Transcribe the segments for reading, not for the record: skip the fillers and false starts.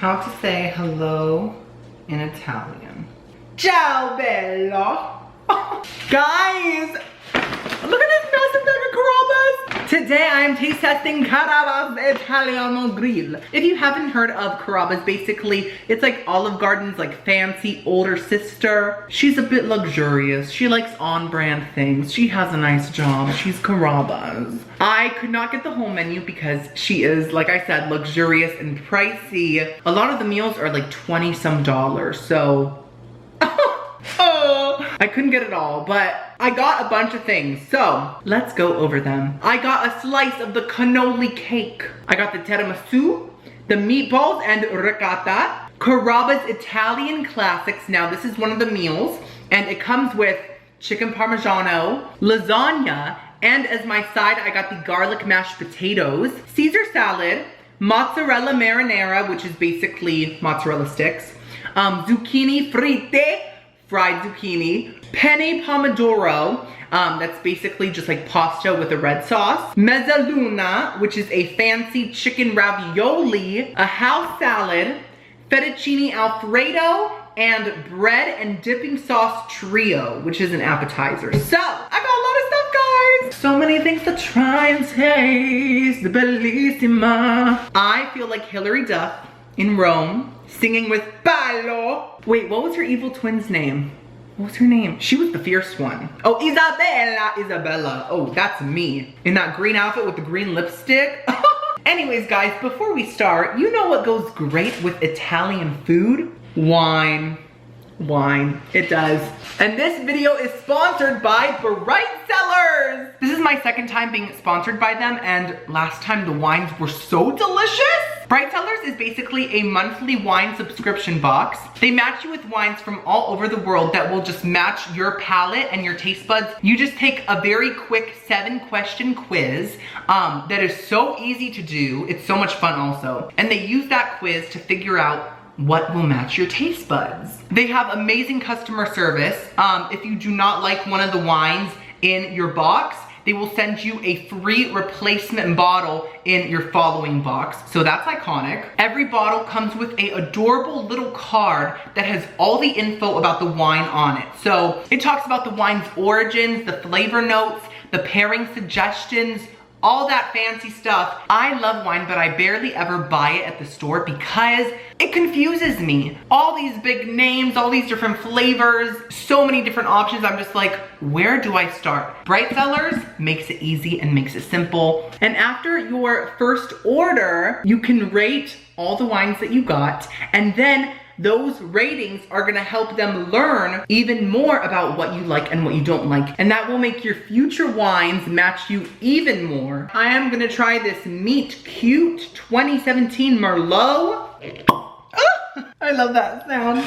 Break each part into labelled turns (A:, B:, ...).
A: how to say hello in Italian. Ciao bello. Guys, look at this massive bag of Carrabbas. Today I am taste testing Carrabba's Italiano Grill. If you haven't heard of Carrabba's, basically it's like Olive Garden's like fancy older sister. She's a bit luxurious. She likes on-brand things. She has a nice job. She's Carrabba's. I could not get the whole menu because she is, like I said, luxurious and pricey. A lot of the meals are like $20 some, so I couldn't get it all, but I got a bunch of things, so let's go over them. I got a slice of the cannoli cake. I got the tiramisu, the meatballs and ricotta, Carrabba's Italian classics. Now this is one of the meals, and it comes with chicken parmigiano, lasagna, and as my side, I got the garlic mashed potatoes, Caesar salad, mozzarella marinara, which is basically mozzarella sticks, zucchini fritte, fried zucchini, penne pomodoro, that's basically just like pasta with a red sauce, mezzaluna, which is a fancy chicken ravioli, a house salad, fettuccine alfredo, and bread and dipping sauce trio, which is an appetizer. So, I got a lot of stuff, guys. So many things to try and taste. Bellissima. I feel like Hilary Duff in Rome, singing with Paolo. Wait, what was her evil twin's name? What was her name? She was the fierce one. Oh, Isabella. Oh, that's me. In that green outfit with the green lipstick. Anyways, guys, before we start, you know what goes great with Italian food? Wine. Wine, it does. And this video is sponsored by Bright Cellars. This is my second time being sponsored by them, and last time the wines were so delicious. Bright Cellars is basically a monthly wine subscription box. They match you with wines from all over the world that will just match your palate and your taste buds. You just take a very quick 7-question quiz that is so easy to do. It's so much fun also. And they use that quiz to figure out what will match your taste buds. They have amazing customer service. If you do not like one of the wines in your box, they will send you a free replacement bottle in your following box. So that's iconic. Every bottle comes with an adorable little card that has all the info about the wine on it. So it talks about the wine's origins, the flavor notes, the pairing suggestions, all that fancy stuff. I love wine, but I barely ever buy it at the store because it confuses me. All these big names, all these different flavors, so many different options. I'm just like, where do I start? Bright Cellars makes it easy and makes it simple. And after your first order, you can rate all the wines that you got, and then those ratings are gonna help them learn even more about what you like and what you don't like. And that will make your future wines match you even more. I am gonna try this Meet Cute 2017 Merlot. Ah, I love that sound.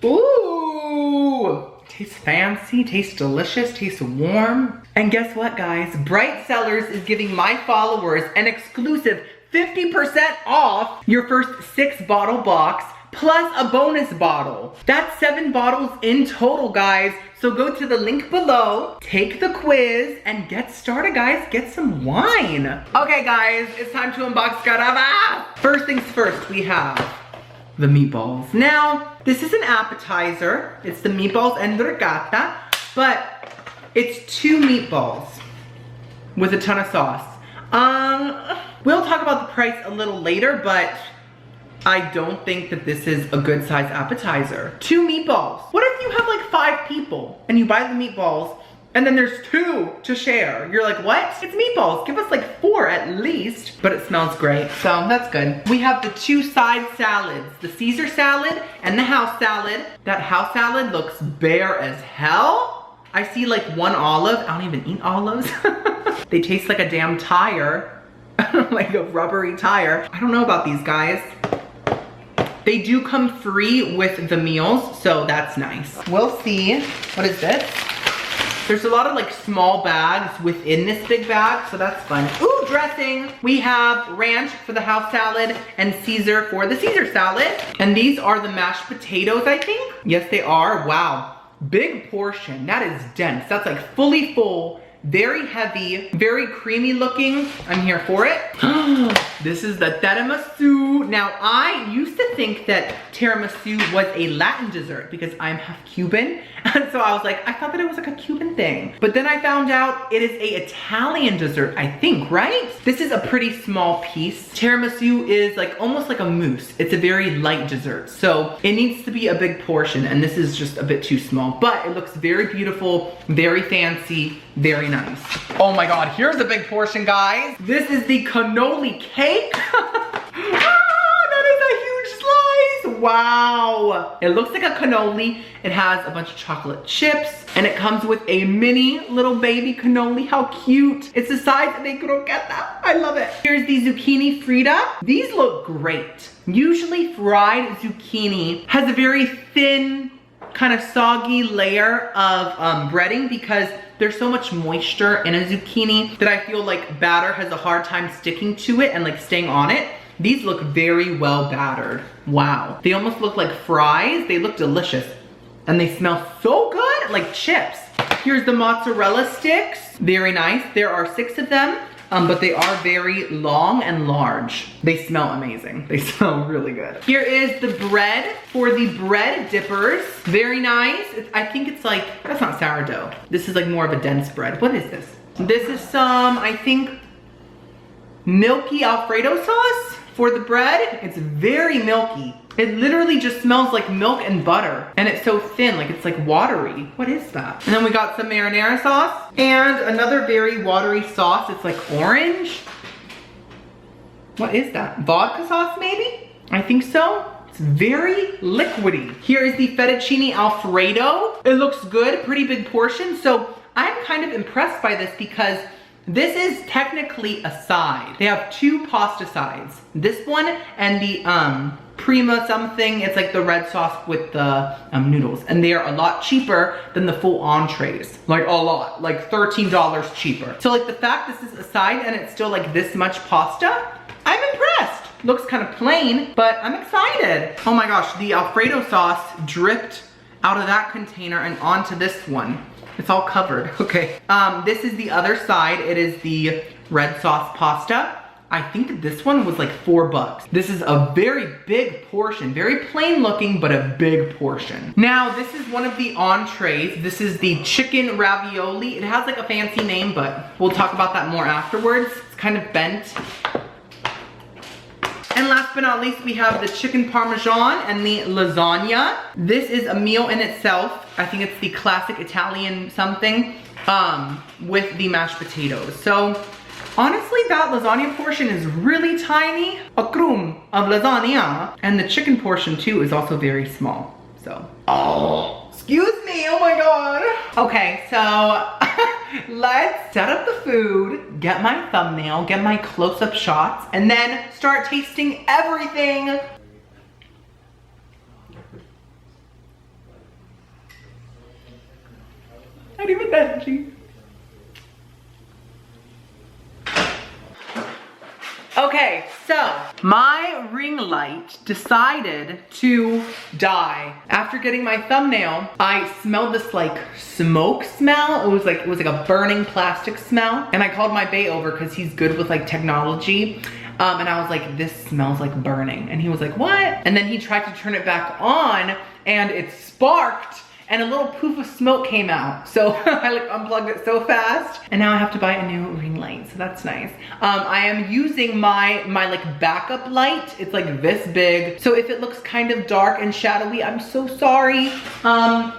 A: Ooh, tastes fancy, tastes delicious, tastes warm. And guess what, guys? Bright Cellars is giving my followers an exclusive 50% off your first 6-bottle box plus a bonus bottle. That's 7 bottles in total, guys. So go to the link below, take the quiz, and get started, guys. Get some wine. Okay, guys, it's time to unbox Carrabba. First things first, we have the meatballs. Now, this is an appetizer. It's the meatballs and ricotta, but it's 2 meatballs with a ton of sauce. We'll talk about the price a little later, but I don't think that this is a good size appetizer. 2 meatballs. What if you have like 5 people and you buy the meatballs and then there's 2 to share? You're like, what? It's meatballs. Give us like 4 at least. But it smells great, so that's good. We have the 2 side salads, the Caesar salad and the house salad. That house salad looks bare as hell. I see like 1 olive. I don't even eat olives. They taste like a damn tire. Like a rubbery tire. I don't know about these guys. They do come free with the meals, so that's nice. We'll see. What is this? There's a lot of like small bags within this big bag, so that's fun. Ooh, dressing. We have ranch for the house salad and Caesar for the Caesar salad. And these are the mashed potatoes, I think. Yes, they are. Wow. Big portion. That is dense. That's like fully full. Very heavy, very creamy looking. I'm here for it. This is the tiramisu. Now, I used to think that tiramisu was a Latin dessert because I'm half Cuban. And so I was like, I thought that it was like a Cuban thing. But then I found out it is a Italian dessert, I think, right? This is a pretty small piece. Tiramisu is like almost like a mousse. It's a very light dessert. So it needs to be a big portion, and this is just a bit too small. But it looks very beautiful, very fancy, very nice. Oh my God, here's a big portion, guys. This is the cannoli cake. Wow, it looks like a cannoli. It has a bunch of chocolate chips and it comes with a mini little baby cannoli. How cute. It's the size of a croqueta. I love it. Here's the zucchini frita. These look great. Usually fried zucchini has a very thin, kind of soggy layer of breading because there's so much moisture in a zucchini that I feel like batter has a hard time sticking to it and like staying on it. These look very well battered. Wow. They almost look like fries. They look delicious. And they smell so good, like chips. Here's the mozzarella sticks. Very nice. There are 6 of them, but they are very long and large. They smell amazing. They smell really good. Here is the bread for the bread dippers. Very nice. I think it's like, that's not sourdough. This is like more of a dense bread. What is this? This is some, I think, milky Alfredo sauce. For the bread, it's very milky. It literally just smells like milk and butter. And it's so thin, like it's like watery. What is that? And then we got some marinara sauce and another very watery sauce. It's like orange. What is that? Vodka sauce maybe? I think so. It's very liquidy. Here is the fettuccine Alfredo. It looks good, pretty big portion. So I'm kind of impressed by this because this is technically a side. They have 2 pasta sides. This one and the prima something. It's like the red sauce with the noodles. And they are a lot cheaper than the full entrees. Like a lot, like $13 cheaper. So like the fact this is a side and it's still like this much pasta, I'm impressed. Looks kind of plain, but I'm excited. Oh my gosh, the Alfredo sauce dripped out of that container and onto this one. It's all covered, okay. This is the other side. It is the red sauce pasta. I think this one was like $4. This is a very big portion, very plain looking, but a big portion. Now, this is one of the entrees. This is the chicken ravioli. It has like a fancy name, but we'll talk about that more afterwards. It's kind of bent. And last but not least, we have the chicken parmesan and the lasagna. This is a meal in itself. I think it's the classic Italian something with the mashed potatoes. So honestly, that lasagna portion is really tiny. A crumb of lasagna. And the chicken portion too is also very small. So, oh, excuse me, oh my God. Okay, so let's set up the food, get my thumbnail, get my close-up shots, and then start tasting everything. Arrivederci. Okay, so my ring light decided to die. After getting my thumbnail, I smelled this like smoke smell. It was like a burning plastic smell. And I called my bae over because he's good with like technology. And I was like, this smells like burning. And he was like, what? And then he tried to turn it back on and it sparked and a little poof of smoke came out. So I like unplugged it so fast. And now I have to buy a new ring light, so that's nice. I am using my like backup light. It's like this big. So if it looks kind of dark and shadowy, I'm so sorry. Let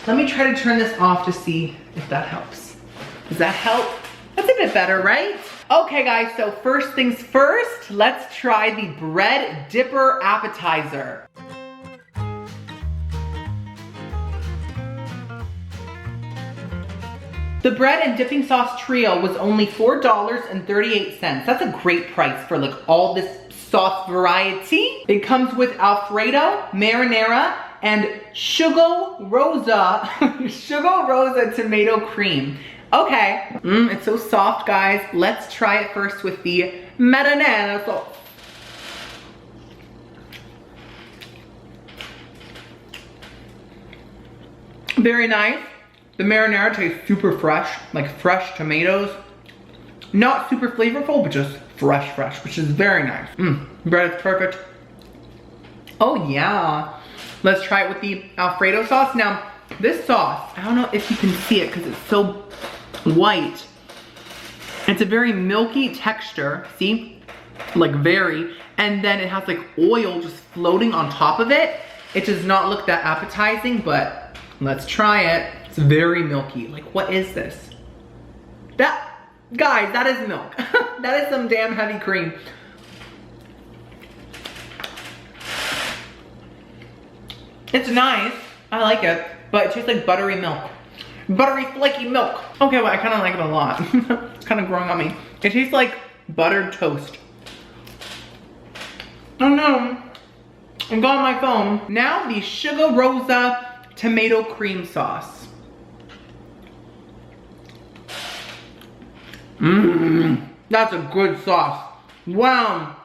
A: me try to turn this off to see if that helps. Does that help? That's a bit better, right? Okay guys, so first things first, let's try the bread dipper appetizer. The bread and dipping sauce trio was only $4.38. That's a great price for like all this sauce variety. It comes with Alfredo, marinara, and Sugar Rosa, Sugar Rosa tomato cream. Okay, it's so soft, guys. Let's try it first with the marinara sauce. Very nice. The marinara tastes super fresh, like fresh tomatoes. Not super flavorful, but just fresh, which is very nice. Bread is perfect. Oh yeah. Let's try it with the Alfredo sauce. Now, this sauce, I don't know if you can see it because it's so white. It's a very milky texture, see? Like very, and then it has like oil just floating on top of it. It does not look that appetizing, but let's try it. It's very milky. Like, what is this? Guys, that is milk. That is some damn heavy cream. It's nice, I like it, but it tastes like buttery milk. Buttery, flaky milk. Okay, well, I kind of like it a lot. It's kind of growing on me. It tastes like buttered toast. Oh no, I got my phone. Now the Sugar Rosa tomato cream sauce. That's a good sauce. Wow.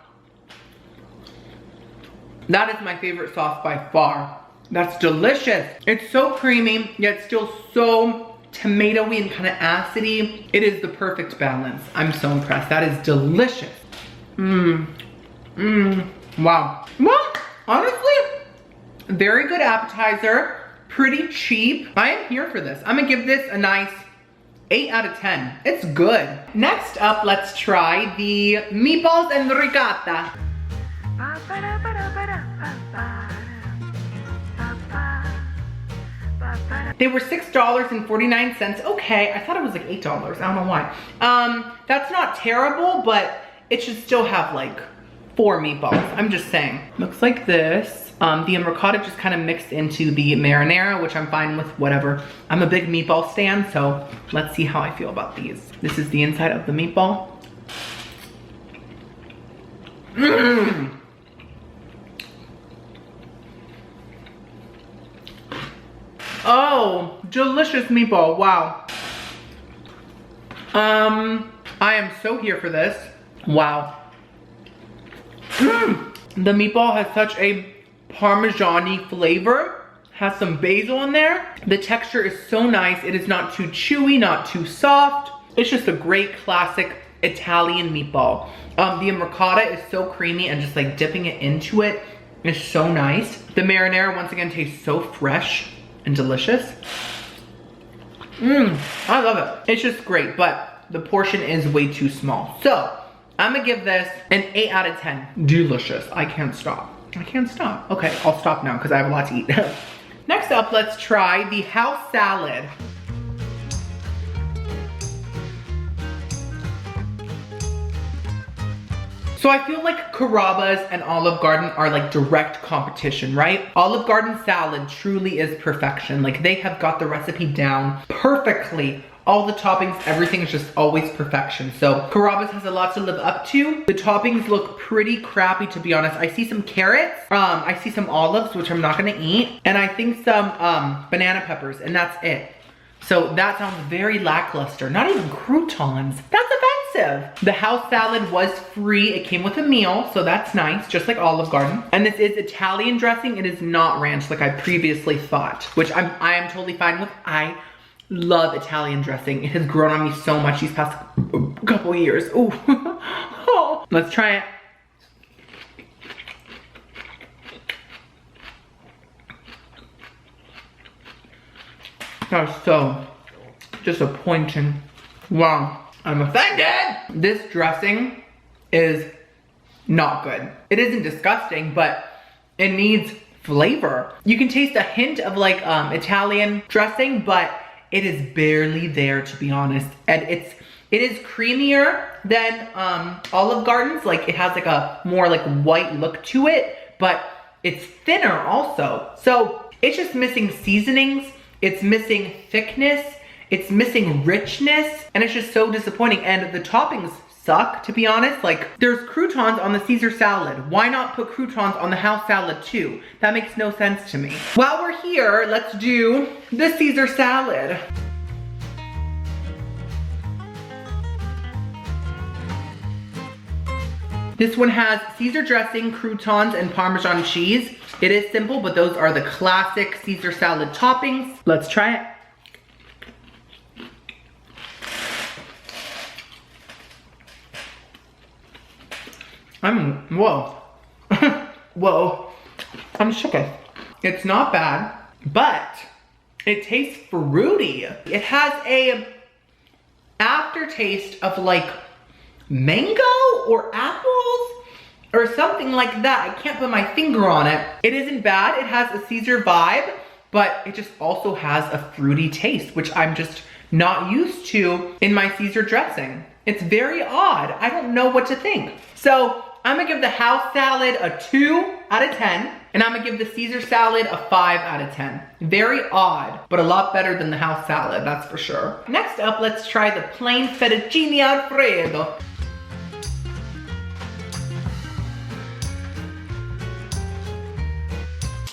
A: That is my favorite sauce by far. That's delicious. It's so creamy, yet still so tomatoey and kind of acidy. It is the perfect balance. I'm so impressed. That is delicious. Wow. Well, honestly, very good appetizer. Pretty cheap. I am here for this. I'm gonna give this a nice 8 out of 10. It's good. Next up, let's try the meatballs and ricotta. They were $6.49. Okay, I thought it was like $8. I don't know why. That's not terrible, but it should still have like 4 meatballs. I'm just saying. Looks like this. The ricotta just kind of mixed into the marinara, which I'm fine with, whatever. I'm a big meatball stan, so let's see how I feel about these. This is the inside of the meatball. Oh, delicious meatball, wow. I am so here for this. Wow. The meatball has such a Parmesan-y flavor. Has some basil in there. The texture is so nice. It is not too chewy, not too soft. It's just a great classic Italian meatball. The ricotta is so creamy and just like dipping it into it is so nice. The marinara once again tastes so fresh and delicious. I love it. It's just great, but the portion is way too small. So I'm gonna give this an 8 out of 10. Delicious. I can't stop. I can't stop. Okay, I'll stop now because I have a lot to eat. Next up, let's try the house salad. So I feel like Carrabba's and Olive Garden are like direct competition, right? Olive Garden salad truly is perfection. Like they have got the recipe down perfectly. All the toppings, everything is just always perfection. So Carrabba's has a lot to live up to. The toppings look pretty crappy, to be honest. I see some carrots, I see some olives, which I'm not gonna eat, and I think some banana peppers, and that's it. So that sounds very lackluster. Not even croutons. That's offensive. The house salad was free. It came with a meal, so that's nice, just like Olive Garden. And this is Italian dressing. It is not ranch like I previously thought, which I am totally fine with. I love Italian dressing. It has grown on me so much these past couple years. Ooh. Oh. Let's try it. That's so disappointing. Wow, I'm offended. This dressing is not good. It isn't disgusting, but it needs flavor. You can taste a hint of like Italian dressing, but it is barely there, to be honest. And it is creamier than Olive Garden's. Like it has like a more like white look to it, but it's thinner also. So it's just missing seasonings. It's missing thickness, it's missing richness, and it's just so disappointing. And the toppings suck, to be honest. Like, there's croutons on the Caesar salad. Why not put croutons on the house salad too? That makes no sense to me. While we're here, let's do the Caesar salad. This one has Caesar dressing, croutons, and Parmesan cheese. It is simple, but those are the classic Caesar salad toppings. Let's try it. Whoa. Whoa. I'm shooketh. It's not bad, but it tastes fruity. It has a aftertaste of like mango or apples or something like that. I can't put my finger on it. It isn't bad. It has a Caesar vibe, but it just also has a fruity taste, which I'm just not used to in my Caesar dressing. It's very odd. I don't know what to think. So I'm gonna give the house salad a 2 out of 10, and I'm gonna give the Caesar salad a 5 out of 10. Very odd, but a lot better than the house salad, that's for sure. Next up, let's try the plain fettuccine alfredo.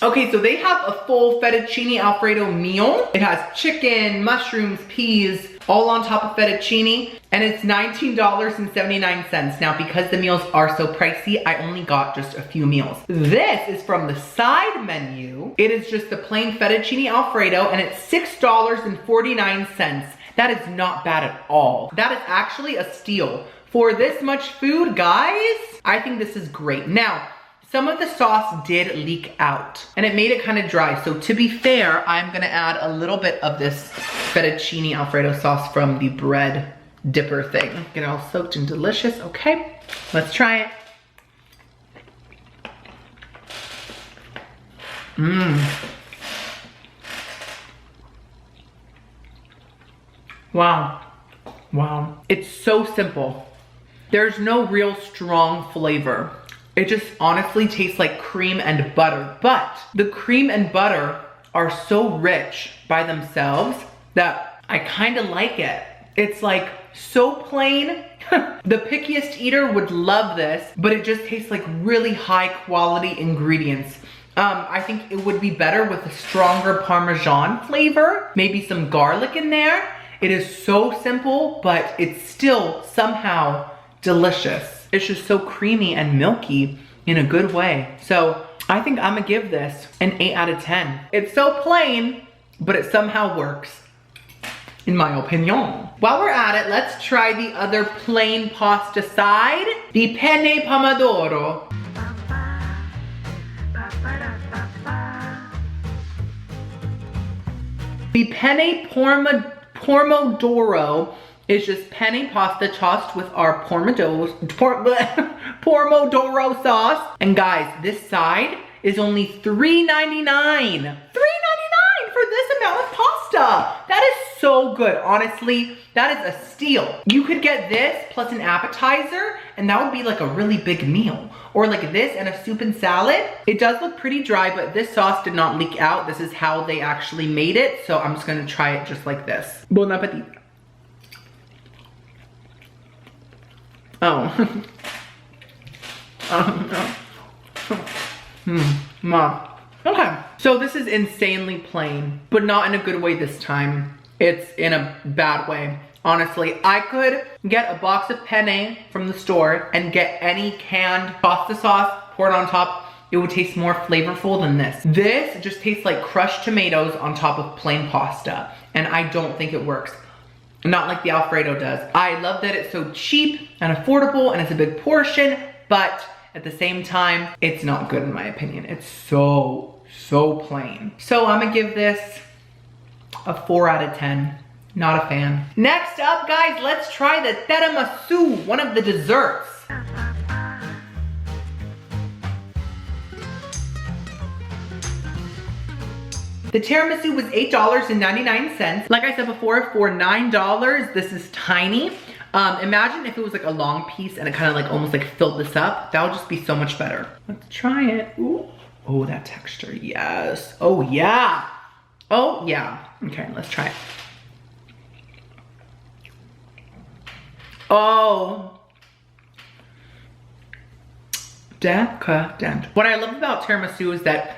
A: Okay, so they have a full fettuccine alfredo meal. It has chicken, mushrooms, peas, all on top of fettuccine, and it's $19.79. Now, because the meals are so pricey, I only got just a few meals. This is from the side menu. It is just the plain fettuccine alfredo, and it's $6.49. That is not bad at all. That is actually a steal. For this much food, guys, I think this is great. Now, some of the sauce did leak out and it made it kind of dry. So to be fair, I'm gonna add a little bit of this fettuccine alfredo sauce from the bread dipper thing. Get it all soaked and delicious. Okay, let's try it. Wow, wow. It's so simple. There's no real strong flavor. It just honestly tastes like cream and butter, but the cream and butter are so rich by themselves that I kind of like it. It's like so plain. The pickiest eater would love this, but it just tastes like really high quality ingredients. I think it would be better with a stronger Parmesan flavor, maybe some garlic in there. It is so simple, but it's still somehow delicious. It's just so creamy and milky in a good way. So I think I'm gonna give this an 8 out of 10. It's so plain, but it somehow works, in my opinion. While we're at it, let's try the other plain pasta side, the penne pomodoro. The penne pomodoro is just penne pasta tossed with our pomodoro sauce. And guys, this side is only $3.99. $3.99 for this amount of pasta. That is so good. Honestly, that is a steal. You could get this plus an appetizer and that would be like a really big meal. Or like this and a soup and salad. It does look pretty dry, but this sauce did not leak out. This is how they actually made it. So I'm just gonna try it just like this. Bon appetit. Oh. Mom. Okay. So this is insanely plain, but not in a good way this time. It's in a bad way. Honestly, I could get a box of penne from the store and get any canned pasta sauce, pour it on top. It would taste more flavorful than this. This just tastes like crushed tomatoes on top of plain pasta, and I don't think it works. Not like the Alfredo does. I love that it's so cheap and affordable and it's a big portion, but at the same time, it's not good in my opinion. It's so plain. So I'm gonna give this a 4 out of 10. Not a fan. Next up, guys, let's try the tiramisu, one of the desserts. The tiramisu was $8.99. Like I said before, for $9, this is tiny. Imagine if it was like a long piece and it kind of like almost like filled this up. That would just be so much better. Let's try it. Ooh. Oh, that texture, yes. Oh yeah. Oh yeah. Okay, let's try it. Oh. Decadent. What I love about tiramisu is that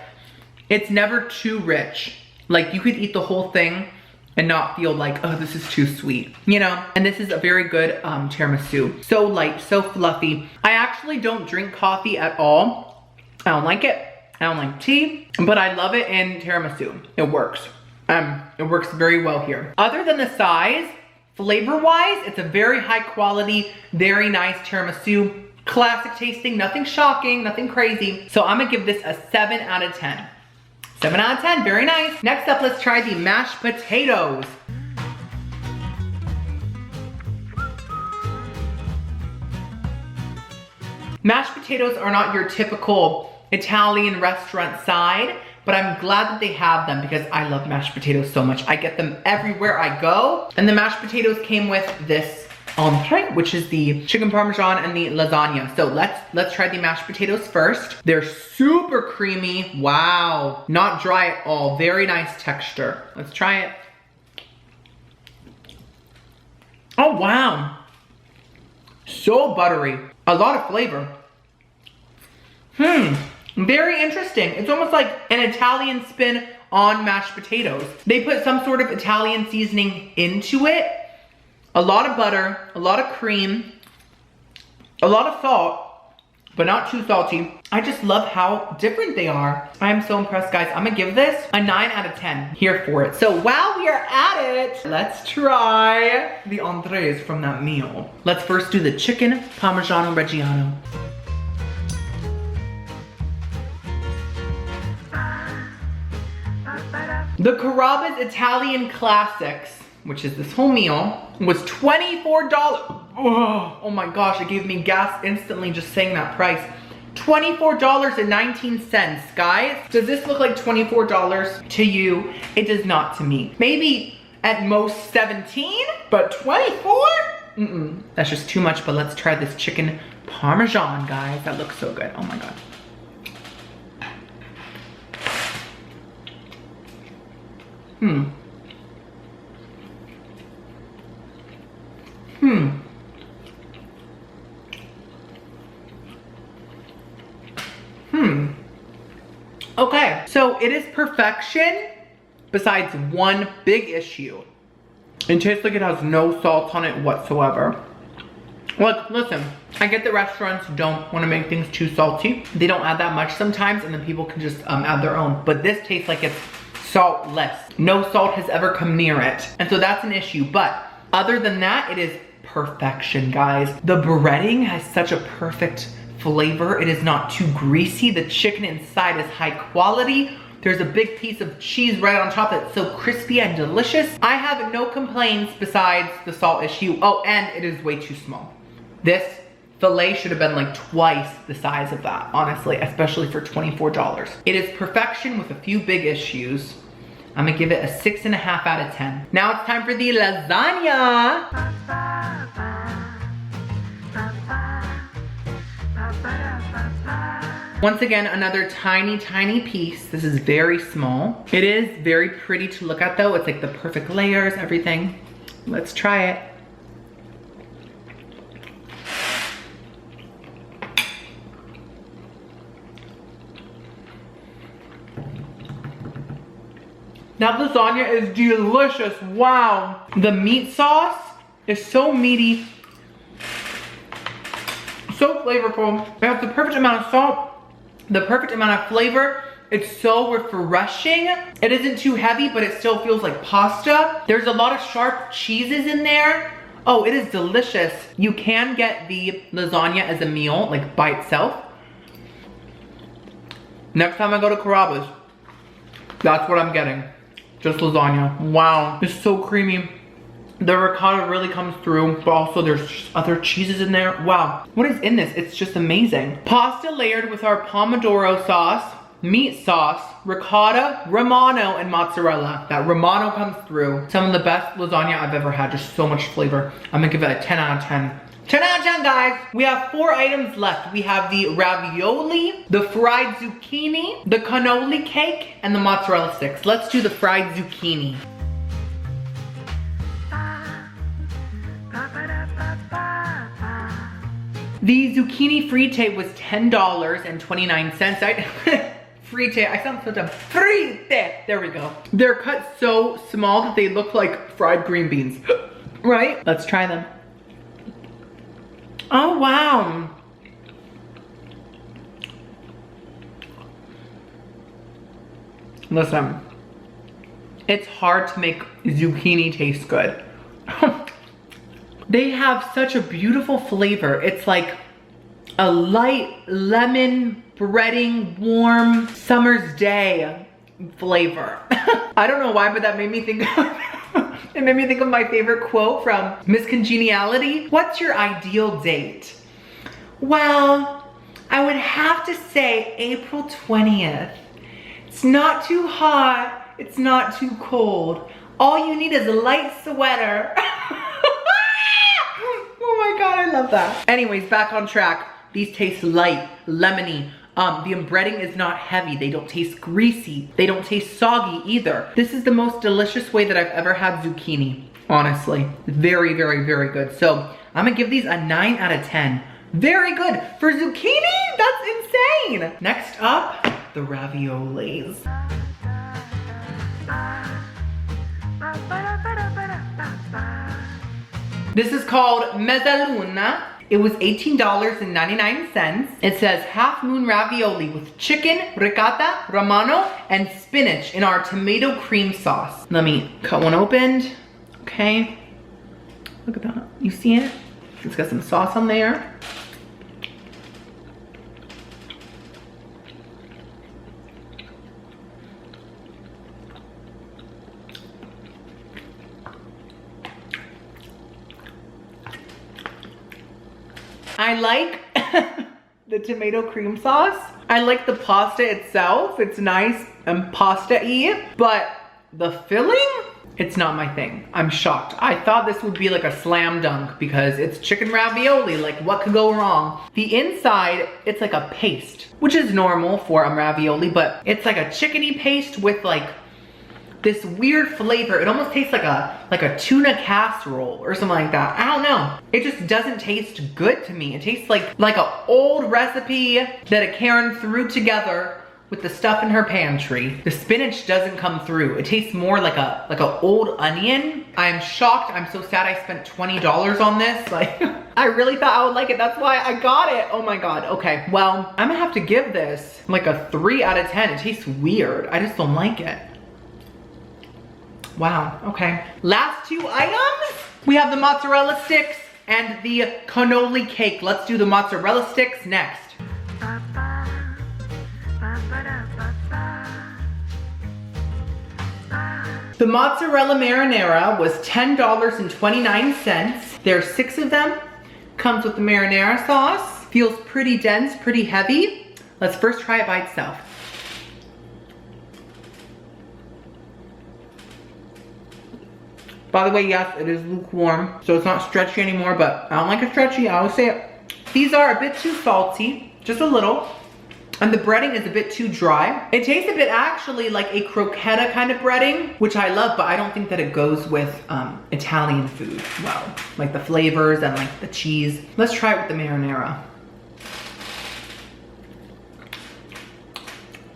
A: it's never too rich. Like you could eat the whole thing and not feel like, oh, this is too sweet, you know? And this is a very good tiramisu. So light, so fluffy. I actually don't drink coffee at all. I don't like it. I don't like tea, but I love it in tiramisu. It works. It works very well here. Other than the size, flavor-wise, it's a very high quality, very nice tiramisu. classic tasting, nothing shocking, nothing crazy. So I'm gonna give this a 7 out of 10. 7 out of 10, very nice. Next up, let's try the mashed potatoes. Mashed potatoes are not your typical Italian restaurant side, but I'm glad that they have them because I love mashed potatoes so much. I get them everywhere I go. And the mashed potatoes came with this entree, which is the chicken parmesan and the lasagna. So let's try the mashed potatoes first. They're super creamy. Wow. Not dry at all. Very nice texture. Let's try it. Oh, wow. So buttery. A lot of flavor. Very interesting. It's almost like an Italian spin on mashed potatoes. They put some sort of Italian seasoning into it. A lot of butter, a lot of cream, a lot of salt, but not too salty. I just love how different they are. I'm so impressed, guys. I'm gonna give this a 9 out of 10. Here for it. So while we are at it, let's try the entrees from that meal. Let's first do the chicken Parmigiano Reggiano. The Carrabba's Italian Classics, which is this whole meal, was $24. Oh my gosh, it gave me gas instantly just saying that price. $24.19, guys. Does this look like $24 to you? It does not to me. Maybe at most 17, but 24? That's just too much, but let's try this chicken Parmesan, guys. That looks so good, oh my God. Okay, so it is perfection besides one big issue. It tastes like it has no salt on it whatsoever. Look, listen, I get that restaurants don't want to make things too salty. They don't add that much sometimes and then people can just add their own. But this tastes like it's saltless. No salt has ever come near it. And so that's an issue. But other than that, it is perfection, guys. The breading has such a perfect flavor. It is not too greasy. The chicken inside is high quality. There's a big piece of cheese right on top that's so crispy and delicious. I have no complaints besides the salt issue. Oh, and it is way too small. This filet should have been like twice the size of that, honestly, especially for $24. It is perfection with a few big issues. I'm gonna give it a 6.5 out of 10. Now it's time for the lasagna. Once again, another tiny, tiny piece. This is very small. It is very pretty to look at though. It's like the perfect layers, everything. Let's try it. That lasagna is delicious, wow. The meat sauce is so meaty, so flavorful. It has the perfect amount of salt, the perfect amount of flavor. It's so refreshing. It isn't too heavy, but it still feels like pasta. There's a lot of sharp cheeses in there. Oh, it is delicious. You can get the lasagna as a meal, like by itself. Next time I go to Carrabba's, that's what I'm getting. Just lasagna. Wow, it's so creamy. The ricotta really comes through, but also there's just other cheeses in there. Wow, what is in this? It's just amazing. Pasta layered with our pomodoro sauce, meat sauce, ricotta, Romano, and mozzarella. That Romano comes through. Some of the best lasagna I've ever had, just so much flavor. I'm gonna give it a 10 out of 10. 10 out of 10, guys. We have 4 items left. We have the ravioli, the fried zucchini, the cannoli cake, and the mozzarella sticks. Let's do the fried zucchini. The zucchini frite was $10.29. Frite, I sound so dumb. Frite, there we go. They're cut so small that they look like fried green beans, right? Let's try them. Oh, wow. Listen, it's hard to make zucchini taste good. They have such a beautiful flavor. It's like a light lemon breading warm summer's day flavor. I don't know why, but that made me think of it made me think of my favorite quote from Miss Congeniality. What's your ideal date? Well, I would have to say April 20th. It's not too hot, it's not too cold. All you need is a light sweater. Oh my God, I love that. Anyways, back on track. These taste light, lemony. The breading is not heavy. They don't taste greasy. They don't taste soggy either. This is the most delicious way that I've ever had zucchini, honestly. Very, very, very good. So I'm gonna give these a 9 out of 10. Very good. For zucchini, that's insane. Next up, the raviolis. This is called mezzaluna. It was $18.99. It says half moon ravioli with chicken, ricotta, romano, and spinach in our tomato cream sauce. Let me cut one open. Okay. Look at that. You see it? It's got some sauce on there. I like the tomato cream sauce. I like the pasta itself. It's nice and pasta-y, but the filling, it's not my thing. I'm shocked. I thought this would be like a slam dunk because it's chicken ravioli. Like, what could go wrong? The inside, it's like a paste, which is normal for a ravioli, but it's like a chickeny paste with like this weird flavor. It almost tastes like a tuna casserole or something like that. I don't know. It just doesn't taste good to me. It tastes like an old recipe that a Karen threw together with the stuff in her pantry. The spinach doesn't come through. It tastes more like a old onion. I'm shocked. I'm so sad I spent $20 on this. Like, I really thought I would like it. That's why I got it. Oh my God. Okay, well, I'm gonna have to give this like a 3 out of 10. It tastes weird. I just don't like it. Wow, okay. Last 2 items. We have the mozzarella sticks and the cannoli cake. Let's do the mozzarella sticks next. The mozzarella marinara was $10.29. There's 6 of them. Comes with the marinara sauce. Feels pretty dense, pretty heavy. Let's first try it by itself. By the way, yes, it is lukewarm, so it's not stretchy anymore, but I don't like it stretchy, I always say it. These are a bit too salty, just a little, and the breading is a bit too dry. It tastes a bit actually like a crocchetta kind of breading, which I love, but I don't think that it goes with Italian food well, like the flavors and like the cheese. Let's try it with the marinara.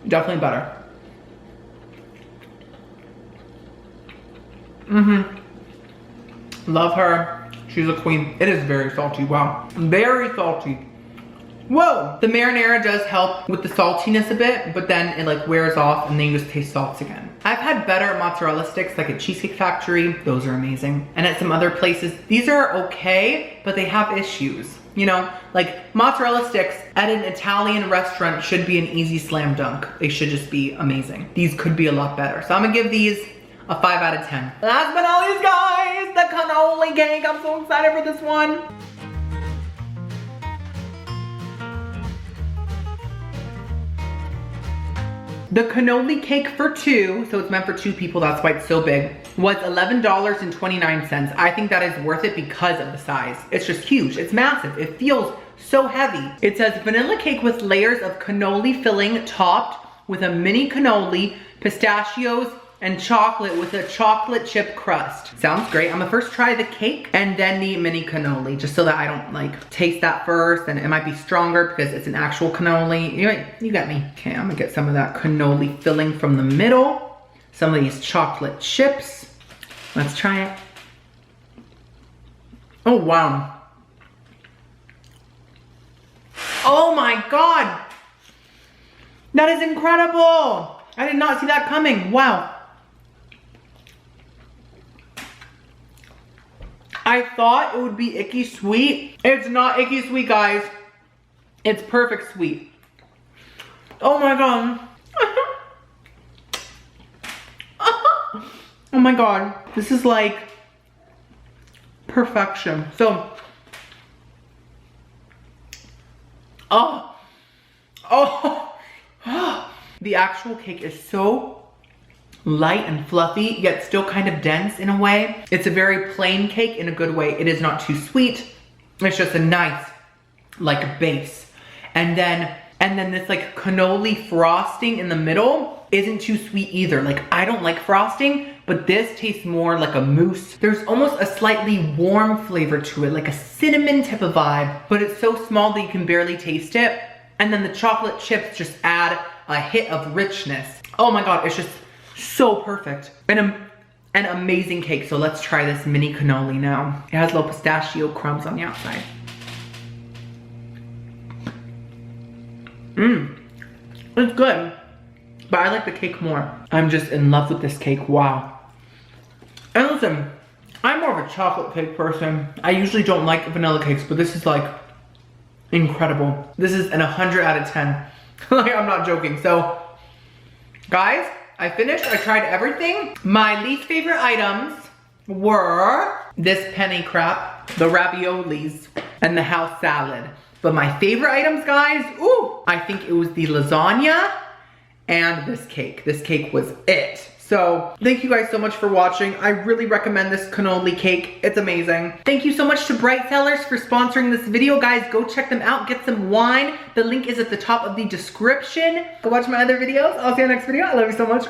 A: Definitely better. Love her. She's a queen. It is very salty. Wow. Very salty. Whoa. The marinara does help with the saltiness a bit, but then it like wears off and then you just taste salts again. I've had better mozzarella sticks like at Cheesecake Factory. Those are amazing. And at some other places, these are okay, but they have issues. You know, like mozzarella sticks at an Italian restaurant should be an easy slam dunk. They should just be amazing. These could be a lot better. So I'm gonna give these a 5 out of 10. Last but not least, guys, the cannoli cake. I'm so excited for this one. The cannoli cake for 2, so it's meant for 2 people, that's why it's so big, was $11.29. I think that is worth it because of the size. It's just huge, it's massive, it feels so heavy. It says vanilla cake with layers of cannoli filling topped with a mini cannoli, pistachios, and chocolate with a chocolate chip crust. Sounds great. I'm gonna first try the cake and then the mini cannoli, just so that I don't like taste that first, and it might be stronger because it's an actual cannoli. You got me. Okay, I'm gonna get some of that cannoli filling from the middle. Some of these chocolate chips. Let's try it. Oh, wow. Oh my God. That is incredible. I did not see that coming. Wow. I thought it would be icky sweet. It's not icky sweet, guys. It's perfect sweet. Oh my God. Oh my God. This is like perfection. So, the actual cake is so light and fluffy, yet still kind of dense in a way. It's a very plain cake in a good way. It is not too sweet. It's just a nice, like, base. And then this like cannoli frosting in the middle isn't too sweet either. Like, I don't like frosting, but this tastes more like a mousse. There's almost a slightly warm flavor to it, like a cinnamon type of vibe, but it's so small that you can barely taste it. And then the chocolate chips just add a hit of richness. Oh my God, it's just so perfect. And an amazing cake. So let's try this mini cannoli now. It has little pistachio crumbs on the outside. It's good, but I like the cake more. I'm just in love with this cake, wow. And listen, I'm more of a chocolate cake person. I usually don't like vanilla cakes, but this is like incredible. This is an 100 out of 10. Like, I'm not joking. So, guys, I finished, I tried everything. My least favorite items were this penne crap, the raviolis, and the house salad. But my favorite items, guys, ooh, I think it was the lasagna and this cake. This cake was it. So thank you guys so much for watching. I really recommend this cannoli cake. It's amazing. Thank you so much to Bright Cellars for sponsoring this video. Guys, go check them out. Get some wine. The link is at the top of the description. Go watch my other videos. I'll see you in the next video. I love you so much.